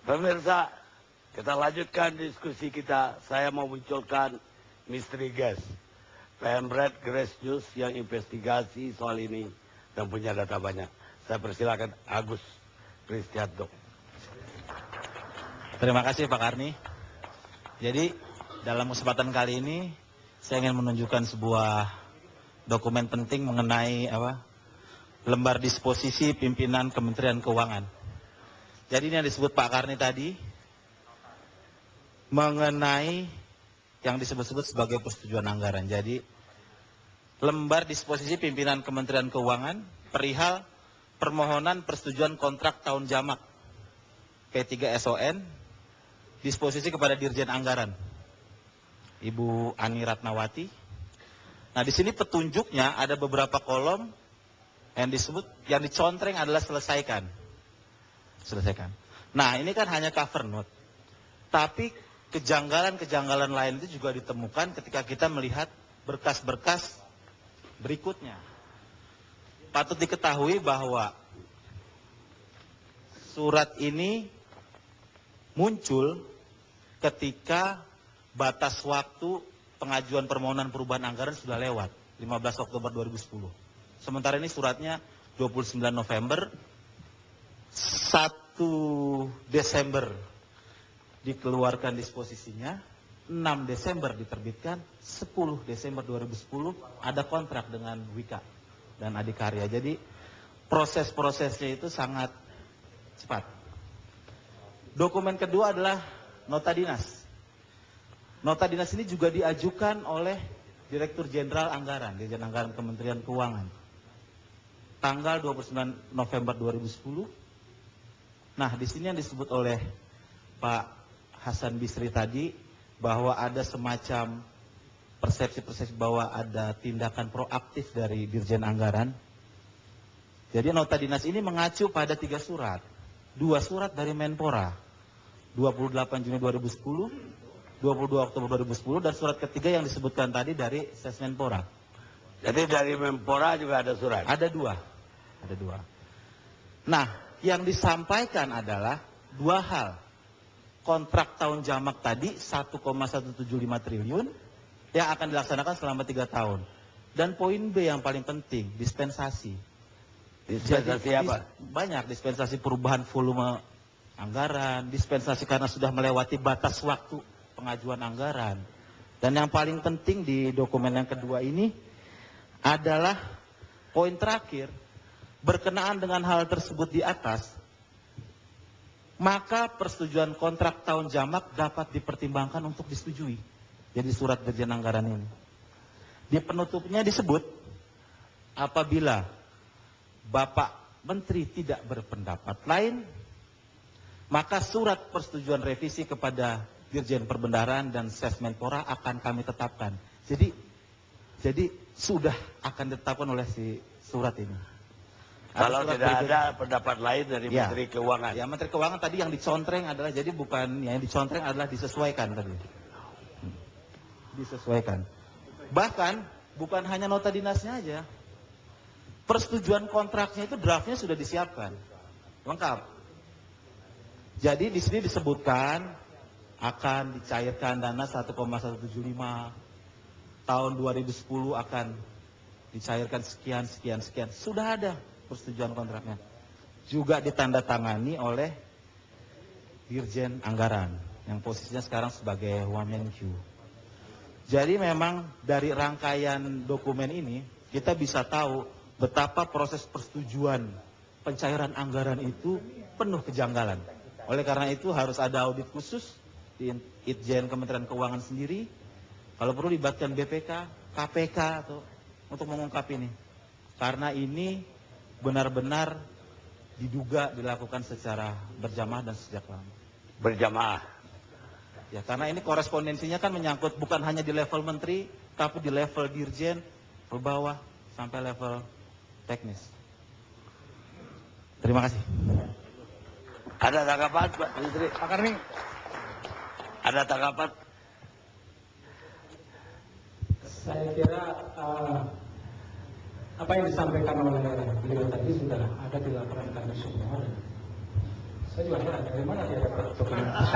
Pemirsa, kita lanjutkan diskusi kita. Saya mau munculkan misteri gas. Pemret Grace News yang investigasi soal ini dan punya data banyak. Saya persilakan Agus Kristianto. Terima kasih Pak Karni. Jadi dalam kesempatan kali ini saya ingin menunjukkan sebuah dokumen penting mengenai lembar disposisi pimpinan Kementerian Keuangan. Jadi ini yang disebut Pak Karni tadi mengenai yang disebut-sebut sebagai persetujuan anggaran. Jadi lembar disposisi pimpinan Kementerian Keuangan perihal permohonan persetujuan kontrak tahun jamak P3SON disposisi kepada Dirjen Anggaran Ibu Ani Ratnawati. Nah, di sini petunjuknya ada beberapa kolom yang dicontreng adalah selesaikan. Nah, ini kan hanya cover note. Tapi kejanggalan-kejanggalan lain itu juga ditemukan ketika kita melihat berkas-berkas berikutnya. Patut diketahui bahwa surat ini muncul ketika batas waktu pengajuan permohonan perubahan anggaran sudah lewat, 15 Oktober 2010. Sementara ini suratnya 29 November, 1 Desember dikeluarkan disposisinya, 6 Desember diterbitkan, 10 Desember 2010 ada kontrak dengan Wika dan Adikarya. Jadi proses-prosesnya itu sangat cepat. Dokumen kedua adalah nota dinas. Nota dinas ini juga diajukan oleh Direktur Jenderal Anggaran, Dirjen Anggaran Kementerian Keuangan. Tanggal 29 November 2010. Nah, di sini yang disebut oleh Pak Hasan Bisri tadi bahwa ada semacam persepsi-persepsi bahwa ada tindakan proaktif dari Dirjen Anggaran. Jadi nota dinas ini mengacu pada 3 surat. 2 surat dari Menpora, 28 Juni 2010, 22 Oktober 2010, dan surat ketiga yang disebutkan tadi dari Sesmenpora. Jadi dari Menpora juga ada surat? Ada dua. Nah, yang disampaikan adalah 2 hal. Kontrak tahun jamak tadi 1,175 triliun yang akan dilaksanakan selama 3 tahun. Dan poin B yang paling penting, dispensasi. Dispensasi apa? Banyak, dispensasi perubahan volume anggaran, dispensasi karena sudah melewati batas waktu pengajuan anggaran. Dan yang paling penting di dokumen yang kedua ini adalah poin terakhir, berkenaan dengan hal tersebut di atas, maka persetujuan kontrak tahun jamak dapat dipertimbangkan untuk disetujui. Jadi surat Dirjen Anggaran ini. Di penutupnya disebut, apabila Bapak Menteri tidak berpendapat lain, maka surat persetujuan revisi kepada Dirjen Perbendaharaan dan Sesmenpora akan kami tetapkan. Jadi sudah akan ditetapkan oleh si surat ini. Kalau tidak ada pendapat lain dari Menteri Keuangan. Ya, Menteri Keuangan tadi yang dicontreng adalah, jadi bukan yang dicontreng adalah disesuaikan tadi. Disesuaikan. Bahkan bukan hanya nota dinasnya aja. Persetujuan kontraknya itu draftnya sudah disiapkan. Lengkap. Jadi di sini disebutkan akan dicairkan dana 1,175, tahun 2010 akan dicairkan sekian. Sudah ada persetujuan kontraknya. Juga ditandatangani oleh Dirjen Anggaran yang posisinya sekarang sebagai Wamenkyu. Jadi memang dari rangkaian dokumen ini kita bisa tahu betapa proses persetujuan pencairan anggaran itu penuh kejanggalan. Oleh karena itu harus ada audit khusus di Itjen Kementerian Keuangan sendiri. Kalau perlu libatkan BPK, KPK atau untuk mengungkap ini. Karena ini benar-benar diduga dilakukan secara berjamaah dan sejak lama. Berjamaah. Ya, karena ini korespondensinya kan menyangkut bukan hanya di level menteri, tapi di level dirjen, ke bawah, sampai level teknis. Terima kasih. Ada tanggapan, Pak Menteri? Pak Karni. Ada tanggapan? Saya kira apa yang disampaikan oleh beliau tadi sudah ada di laporan kami semua. Saya juga heran, dari mana dia dapat dokumentasi?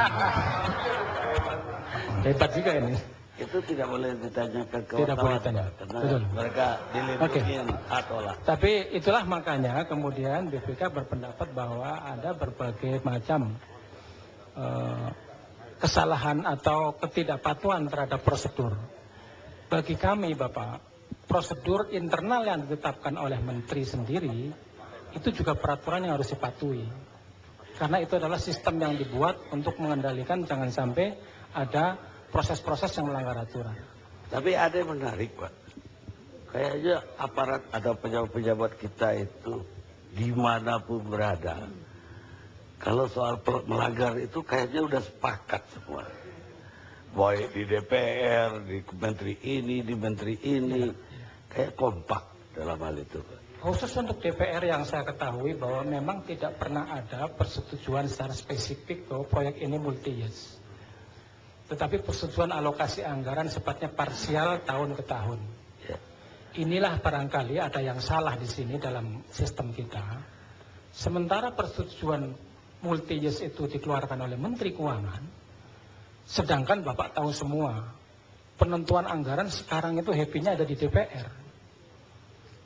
Hebat juga ini. Itu tidak boleh ditanyakan ke Tidak boleh wartawan, tanya. Pak, karena Betul. mereka dilindungi atola. Tapi itulah makanya kemudian BPK berpendapat bahwa ada berbagai macam kesalahan atau ketidakpatuhan terhadap prosedur. Bagi kami, Bapak, prosedur internal yang ditetapkan oleh Menteri sendiri itu juga peraturan yang harus dipatuhi. Karena itu adalah sistem yang dibuat untuk mengendalikan jangan sampai ada proses-proses yang melanggar aturan. Tapi ada yang menarik, Pak. Kayaknya aparat atau pejabat-pejabat kita itu dimanapun berada, kalau soal melanggar itu kayaknya udah sepakat semua. Baik di DPR, di menteri ini, di menteri ini, kayak kompak dalam hal itu, Pak. Khusus untuk DPR yang saya ketahui bahwa memang tidak pernah ada persetujuan secara spesifik bahwa proyek ini multi-years. Tetapi persetujuan alokasi anggaran sifatnya parsial tahun ke tahun. Ya. Inilah barangkali ada yang salah di sini dalam sistem kita. Sementara persetujuan multi-years itu dikeluarkan oleh Menteri Keuangan, sedangkan Bapak tahu semua, penentuan anggaran sekarang itu happy-nya ada di DPR.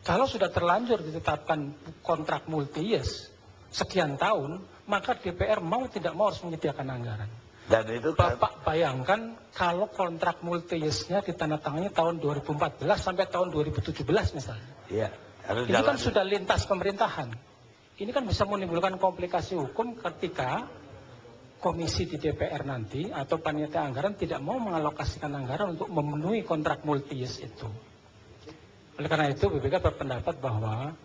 Kalau sudah terlanjur ditetapkan kontrak multi-years sekian tahun, maka DPR mau tidak mau harus menyediakan anggaran. Dan itu kan, Bapak bayangkan kalau kontrak multi-years-nya ditandatangani tahun 2014 sampai tahun 2017 misalnya. ya, harus Ini kan sudah lintas pemerintahan. Ini kan bisa menimbulkan komplikasi hukum ketika komisi di DPR nanti atau panitia anggaran tidak mau mengalokasikan anggaran untuk memenuhi kontrak multi-years itu. Oleh karena itu BPK berpendapat bahwa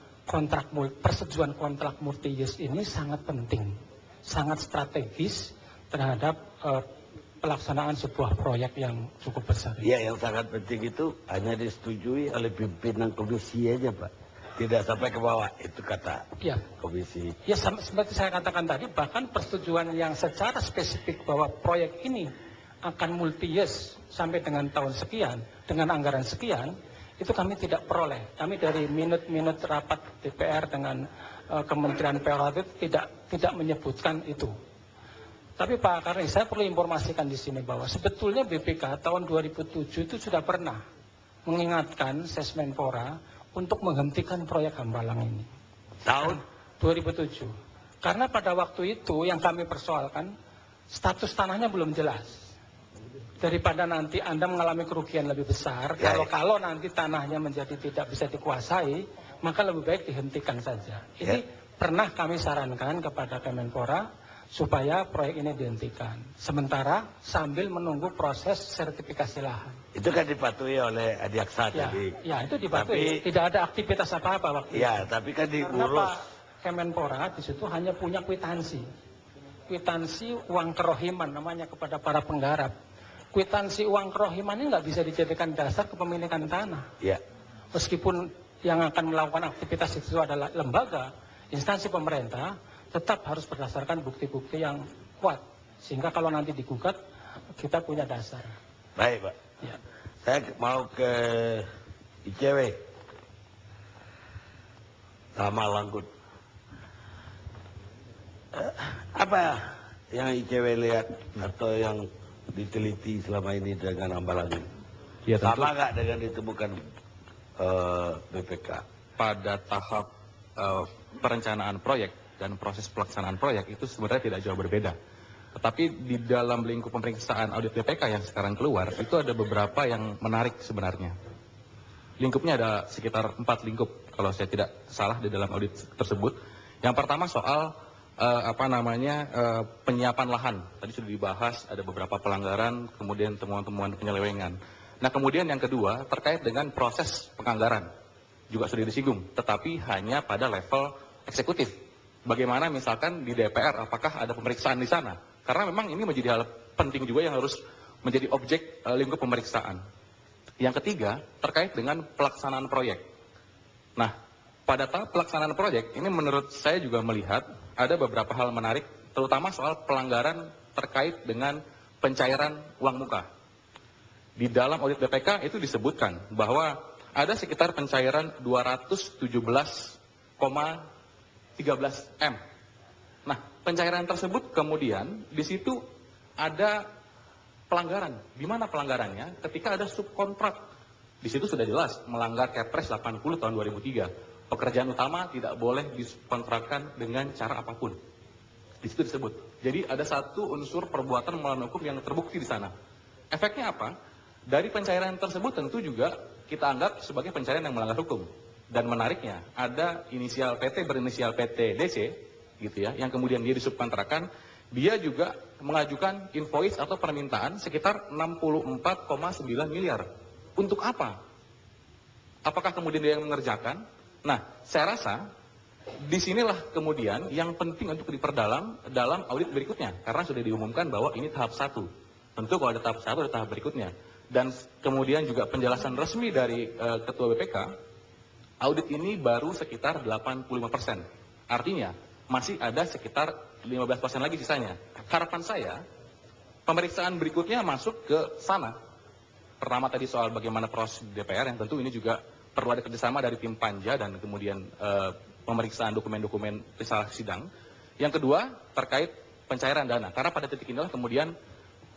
persetujuan kontrak multi-years ini sangat penting, sangat strategis terhadap pelaksanaan sebuah proyek yang cukup besar. Ya, yang sangat penting itu hanya disetujui oleh pimpinan komisi aja, Pak. Tidak sampai ke bawah, itu kata Ya. komisi. Ya, seperti saya katakan tadi, bahkan persetujuan yang secara spesifik bahwa proyek ini akan multi-years sampai dengan tahun sekian, dengan anggaran sekian, itu kami tidak peroleh. Kami dari minut-minut rapat DPR dengan Kementerian PUR itu tidak menyebutkan itu. Tapi Pak Karni, saya perlu informasikan di sini bahwa sebetulnya BPK tahun 2007 itu sudah pernah mengingatkan Sesmenpora untuk menghentikan proyek Hambalang ini. Tahun 2007. Karena pada waktu itu yang kami persoalkan, status tanahnya belum jelas. Daripada nanti Anda mengalami kerugian lebih besar, kalau nanti tanahnya menjadi tidak bisa dikuasai, maka lebih baik dihentikan saja. Ini pernah kami sarankan kepada Kemenpora supaya proyek ini dihentikan. Sementara sambil menunggu proses sertifikasi lahan. itu kan dipatuhi oleh Adiaksa tadi. Ya, itu dipatuhi. Tidak ada aktivitas apa-apa waktu itu. Ya, tapi kan Karena diurus. Pak Kemenpora di situ hanya punya kwitansi uang kerohiman namanya kepada para penggarap. Kwitansi uang kerohiman ini nggak bisa dijadikan dasar kepemilikan tanah. Ya, Meskipun yang akan melakukan aktivitas itu adalah lembaga, instansi pemerintah, tetap harus berdasarkan bukti-bukti yang kuat. Sehingga kalau nanti digugat, kita punya dasar. baik, Pak. Ya. Saya mau ke ICW. Sama Langkut. Apa yang ICW lihat atau yang diteliti selama ini dengan Hambalang ini? Ya, tentu Sama nggak dengan ditemukan BPK? pada tahap perencanaan proyek dan proses pelaksanaan proyek itu sebenarnya tidak jauh berbeda. Tetapi di dalam lingkup pemeriksaan audit BPK yang sekarang keluar, itu ada beberapa yang menarik sebenarnya. Lingkupnya ada sekitar 4 lingkup, kalau saya tidak salah di dalam audit tersebut. Yang pertama soal penyiapan lahan. Tadi sudah dibahas, ada beberapa pelanggaran, kemudian temuan-temuan penyelewengan. Nah, kemudian yang kedua terkait dengan proses penganggaran. Juga sudah disinggung, tetapi hanya pada level eksekutif. Bagaimana misalkan di DPR, apakah ada pemeriksaan di sana? Karena memang ini menjadi hal penting juga yang harus menjadi objek lingkup pemeriksaan. Yang ketiga, terkait dengan pelaksanaan proyek. Nah, pada tahap pelaksanaan proyek, ini menurut saya juga melihat ada beberapa hal menarik, terutama soal pelanggaran terkait dengan pencairan uang muka. Di dalam audit BPK itu disebutkan bahwa ada sekitar pencairan 217,13 M. Nah, pencairan tersebut kemudian di situ ada pelanggaran. Di mana pelanggarannya? Ketika ada subkontrak. Di situ sudah jelas melanggar Kepres 80 tahun 2003. Pekerjaan utama tidak boleh dikontrakkan dengan cara apapun. Di situ disebut. Jadi ada satu unsur perbuatan melawan hukum yang terbukti di sana. Efeknya apa? Dari pencairan tersebut tentu juga kita anggap sebagai pencairan yang melanggar hukum. Dan menariknya, ada inisial PT berinisial PTDC, gitu ya, yang kemudian dia disubkontrakkan, dia juga mengajukan invoice atau permintaan sekitar 64,9 miliar. Untuk apa? Apakah kemudian dia yang mengerjakan? Nah, saya rasa disinilah kemudian yang penting untuk diperdalam dalam audit berikutnya, karena sudah diumumkan bahwa ini tahap 1. Tentu kalau ada tahap 1 ada tahap berikutnya. Dan kemudian juga penjelasan resmi dari Ketua BPK, audit ini baru sekitar 85%. Artinya masih ada sekitar 15% lagi sisanya. Harapan saya pemeriksaan berikutnya masuk ke sana. Pertama tadi soal bagaimana proses DPR, yang tentu ini juga perlu ada kerjasama dari tim panja dan kemudian pemeriksaan dokumen-dokumen risalah sidang. Yang kedua terkait pencairan dana, karena pada titik inilah kemudian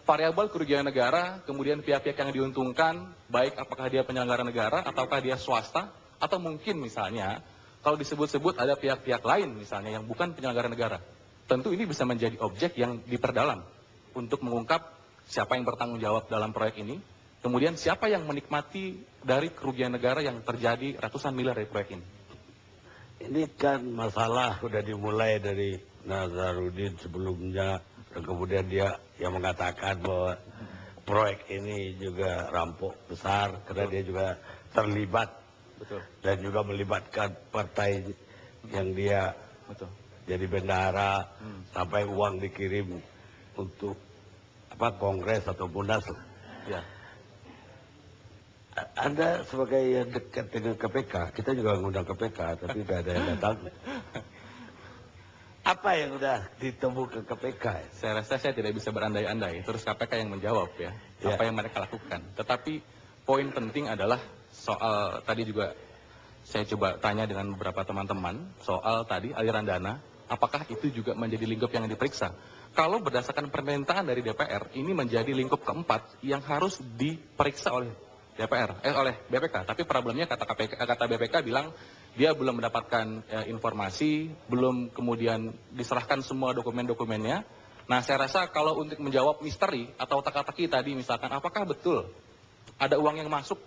variabel kerugian negara, kemudian pihak-pihak yang diuntungkan, baik apakah dia penyelenggara negara ataukah dia swasta, atau mungkin misalnya kalau disebut-sebut ada pihak-pihak lain misalnya yang bukan penyelenggara negara. Tentu ini bisa menjadi objek yang diperdalam untuk mengungkap siapa yang bertanggung jawab dalam proyek ini, kemudian siapa yang menikmati dari kerugian negara yang terjadi ratusan miliar dari proyek ini. Ini kan masalah sudah dimulai dari Nazarudin sebelumnya, dan kemudian dia yang mengatakan bahwa proyek ini juga rampok besar karena dia juga terlibat. Betul. Dan juga melibatkan partai yang dia Betul. jadi bendahara, sampai uang dikirim untuk kongres atau munas. Ya. Anda sebagai yang dekat dengan KPK, kita juga ngundang KPK, tapi nggak ada yang datang. Apa yang udah ditemu ke KPK? Saya rasa saya tidak bisa berandai-andai, terus KPK yang menjawab ya, apa yang mereka lakukan. Tetapi poin penting adalah soal tadi juga saya coba tanya dengan beberapa teman-teman soal tadi aliran dana, apakah itu juga menjadi lingkup yang diperiksa? Kalau berdasarkan permintaan dari DPR, ini menjadi lingkup keempat yang harus diperiksa oleh DPR, oleh BPK. Tapi problemnya kata BPK bilang dia belum mendapatkan informasi, belum kemudian diserahkan semua dokumen-dokumennya. Nah, saya rasa kalau untuk menjawab misteri atau teka-teki tadi misalkan, apakah betul ada uang yang masuk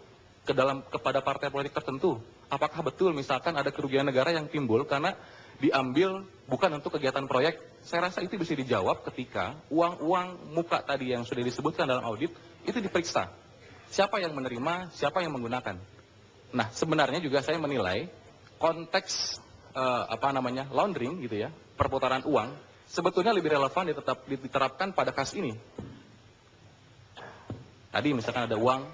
kepada partai politik tertentu? Apakah betul misalkan ada kerugian negara yang timbul karena diambil bukan untuk kegiatan proyek? Saya rasa itu bisa dijawab ketika uang-uang muka tadi yang sudah disebutkan dalam audit itu diperiksa. Siapa yang menerima, siapa yang menggunakan. Nah, sebenarnya juga saya menilai konteks laundering gitu ya, perputaran uang sebetulnya lebih relevan diterapkan pada kasus ini. Tadi misalkan ada uang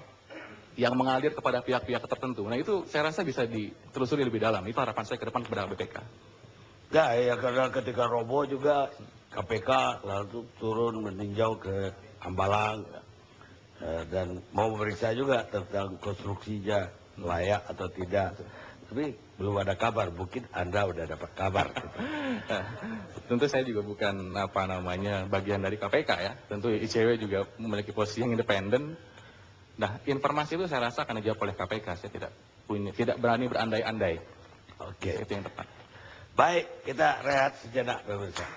yang mengalir kepada pihak-pihak tertentu. Nah, itu saya rasa bisa ditelusuri lebih dalam. Itu harapan saya ke depan kepada BPK. Ya, karena ketika roboh juga KPK lalu turun meninjau ke Hambalang. Dan mau memeriksa juga tentang konstruksinya layak atau tidak. Tapi belum ada kabar, mungkin Anda udah dapat kabar. Tentu saya juga bukan bagian dari KPK ya. Tentu ICW juga memiliki posisi yang independen. Nah, informasi itu saya rasa akan dijawab oleh KPK. Saya tidak berani berandai-andai. Oke. Itu yang tepat. Baik, kita rehat sejenak pemirsa.